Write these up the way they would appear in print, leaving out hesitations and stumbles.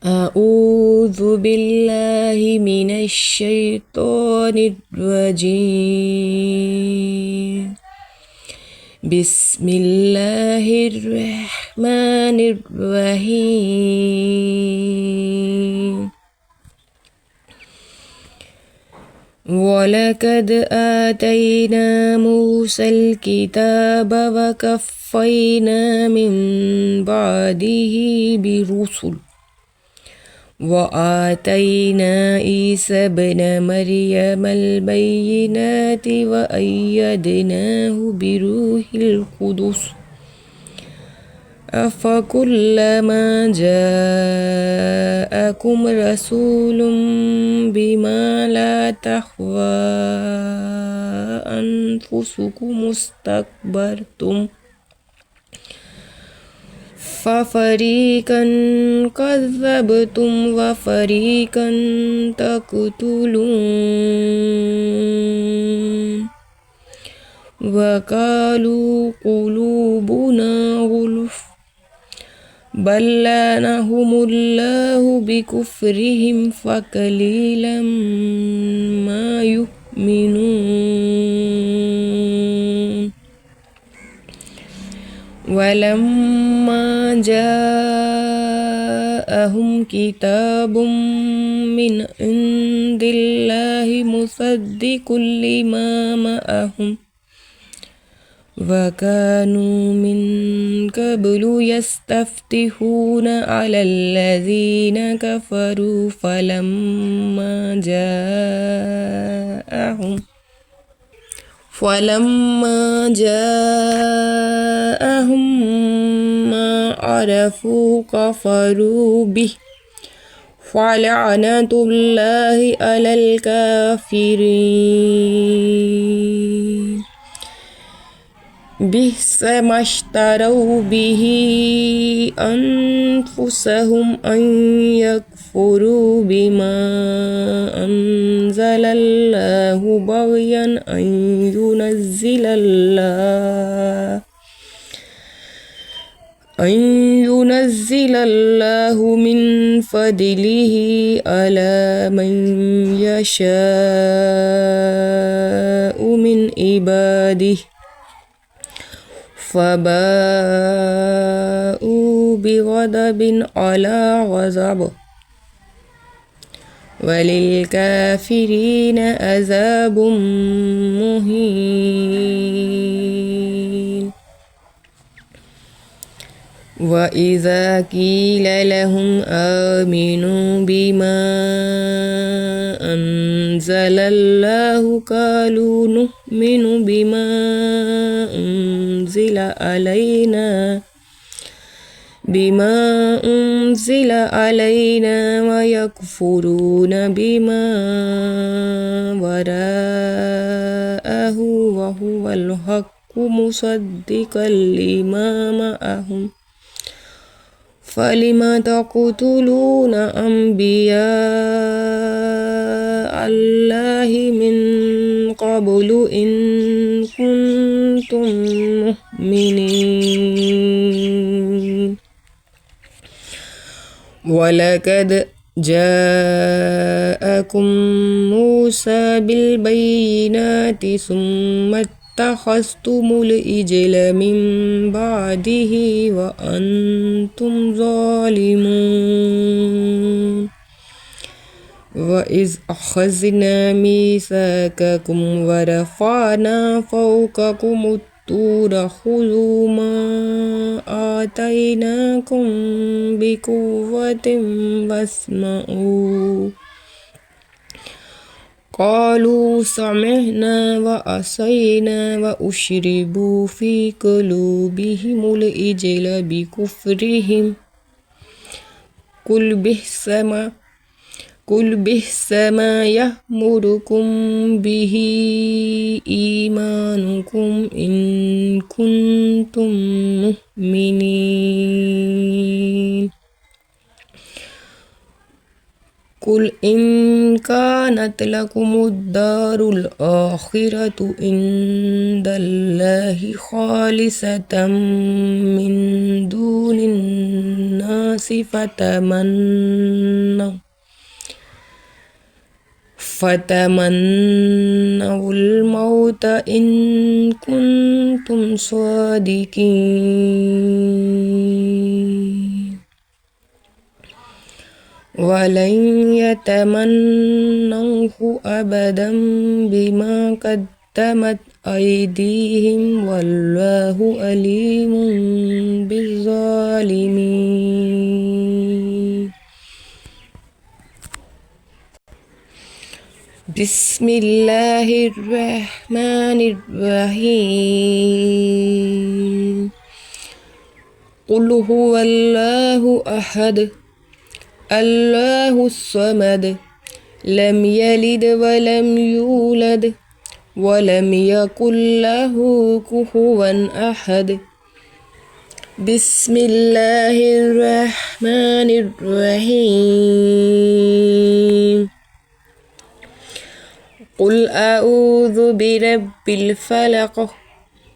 أعوذ بالله من الشيطان الرجيم. بسم الله الرحمن الرحيم. ولقد آتينا موسى الكتاب وكفينا من بعده برسل وآتينا عيسى ابن مريم البينات وأيدناه بروح القدس أفكلما جاءكم رسول بما لا تهوى أنفسكم استكبرتم ففريقا كذبتم وفريقا تقتلون وقالوا قلوبنا غلف بل لعنهم الله بكفرهم فقليلا ما يؤمنون ولما جاءهم كتاب من عند الله مصدق لما معهم وكانوا من قبل يستفتحون على الذين كفروا فلما جاءهم ما عرفوا كفروا به فلعنة الله على الكافرين. بئس ما اشتروا به أنفسهم أن يكفروا بما أنزل الله بغيا أن ينزل الله من فضله على من يشاء من عباده فباءوا بغضب على غضب وللكافرين عذاب مهين. وإذا قيل لهم آمنوا بما أنزل الله قالوا نؤمن بما أنزل علينا ويكفرون بما وراءه وهو الحق مصدقا لما معهم فلم تقتلون أنبياء الله من قبل إن كنتم مؤمنين. ولقد جاءكم موسى بالبينات ثم اتخذتم العجل من بعده وأنتم ظالمون. وإذ أخذنا ميثاقكم ورفعنا فوقكم الطور خذوا ما آتيناكم بقوة واسمعوا قالوا سمعنا وعصينا وأشربوا في قلوبهم العجل بكفرهم قل بئس ما يأمركم به إيمانكم إن كنتم مؤمنين. قل إن كانت لكم الدار الآخرة عند الله خالصة من دون الناس فتمنوا الموت إن كنتم صادقين ولن يتمنوه أبدا بما قدمت أيديهم والله أليم بالظالمين بسم الله الرحمن الرحيم قل هو الله أحد الله الصمد لم يلد ولم يولد ولم يكن له كفوا أحد بسم الله الرحمن الرحيم قل أعوذ برب الفلق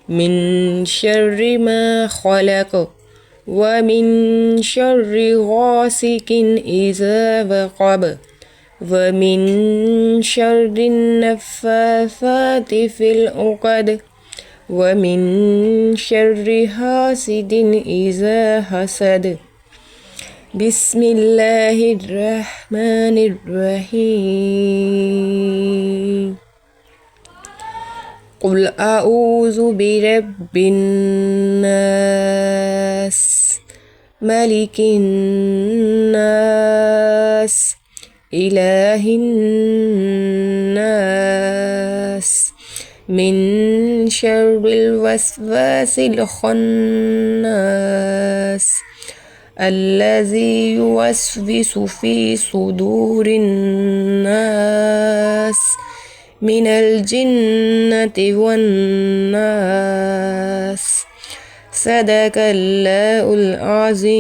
من شر ما خلق ومن شر غاسق إذا وقب ومن شر النفاثات في العقد ومن شر حاسد إذا حسد بسم الله الرحمن الرحيم قل أعوذ برب الناس ملك الناس إله الناس من شر الوسواس الخناس الذي يوسوس في صدور الناس من الجنة والناس صدق الله العظيم.